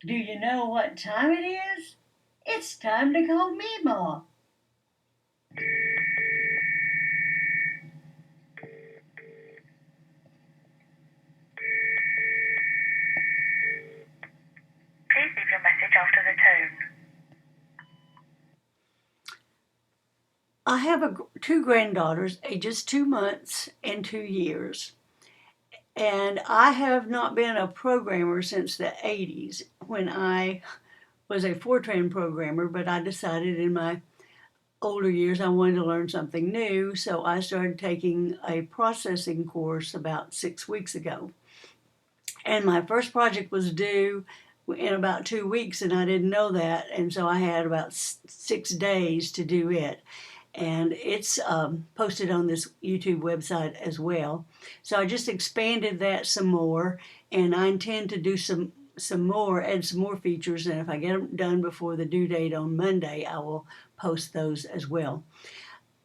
Do you know what time it is? It's time to call Meemaw. Please leave your message after the tone. I have two granddaughters, ages 2 months and 2 years. And I have not been a programmer since the 80s when I was a FORTRAN programmer, but I decided in my older years I wanted to learn something new, so I started taking a processing course about 6 weeks ago. And my first project was due in about 2 weeks, and I didn't know that, and so I had about 6 days to do it. And it's posted on this YouTube website as well. So I just expanded that some more, and I intend to do some more, add some more features, and if I get them done before the due date on Monday, I will post those as well.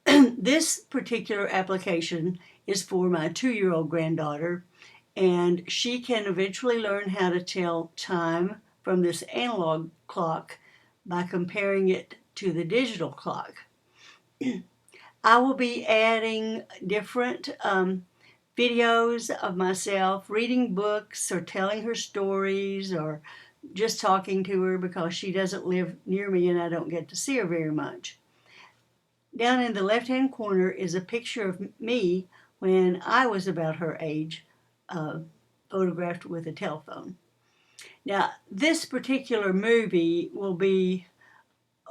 This particular application is for my 2-year-old granddaughter, and she can eventually learn how to tell time from this analog clock by comparing it to the digital clock. I will be adding different videos of myself reading books or telling her stories or just talking to her because she doesn't live near me and I don't get to see her very much. Down in the left-hand corner is a picture of me when I was about her age, photographed with a telephone. Now, this particular movie will be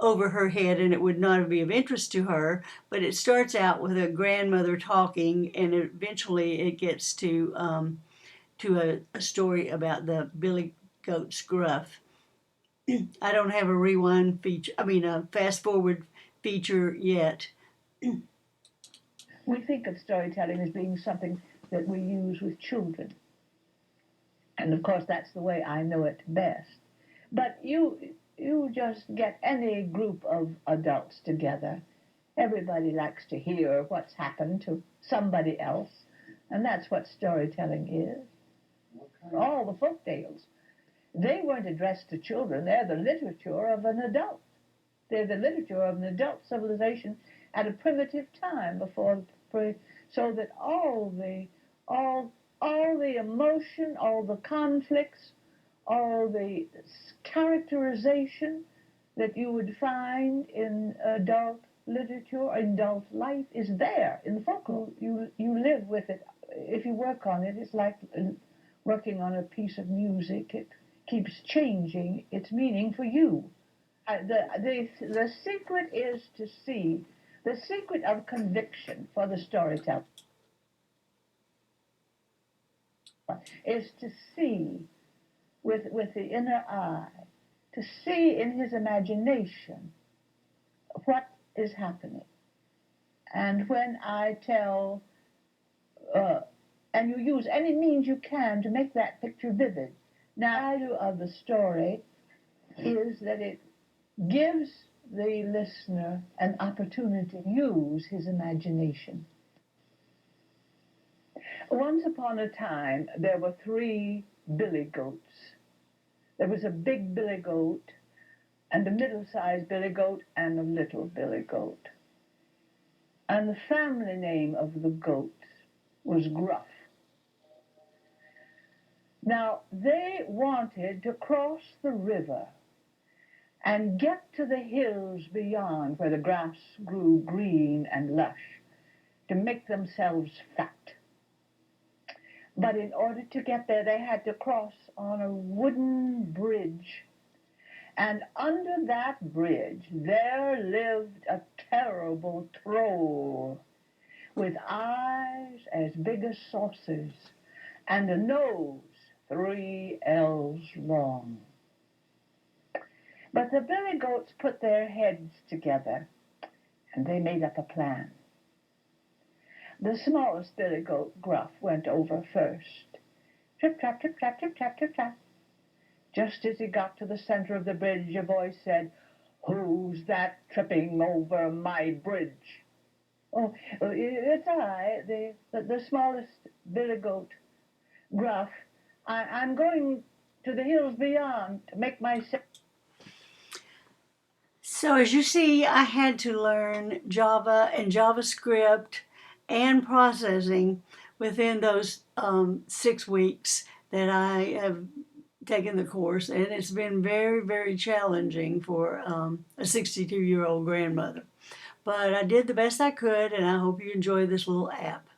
over her head and it would not be of interest to her, but it starts out with a grandmother talking and eventually it gets to a story about the billy goat's gruff. I don't have a rewind feature, a fast forward feature yet. We think of storytelling as being something that we use with children. And of course, that's the way I know it best. But you just get any group of adults together. Everybody likes to hear what's happened to somebody else. And that's what storytelling is. All the folk tales. They weren't addressed to children. They're the literature of an adult. They're the literature of an adult civilization at a primitive time so that all the emotion, all the conflicts, all the characterization that you would find in adult literature or adult life is there in the folklore. You live with it. If you work on it, it's like working on a piece of music. It keeps changing its meaning for you. The secret is to see, the secret of conviction for the storyteller is to see with the inner eye, to see in his imagination what is happening. And when I tell, and you use any means you can to make that picture vivid. Now, the value of the story is that it gives the listener an opportunity to use his imagination. Once upon a time, there were 3 billy goats. There was a big billy goat, and a middle-sized billy goat, and a little billy goat. And the family name of the goats was Gruff. Now, they wanted to cross the river and get to the hills beyond where the grass grew green and lush to make themselves fat. But in order to get there, they had to cross on a wooden bridge. And under that bridge, there lived a terrible troll with eyes as big as saucers and a nose 3 ells long. But the billy goats put their heads together and they made up a plan. The smallest billy goat, Gruff, went over first. Trip, trap, trip, trap, trip, trap, trip, trap. Just as he got to the center of the bridge, a voice said, "Who's that tripping over my bridge?" "Oh, it's I, the smallest billy goat, Gruff. I'm going to the hills beyond to make myself. So as you see, I had to learn Java and JavaScript and processing within those 6 weeks that I have taken the course, and it's been very, very challenging for a 62-year-old grandmother. But I did the best I could, and I hope you enjoy this little app.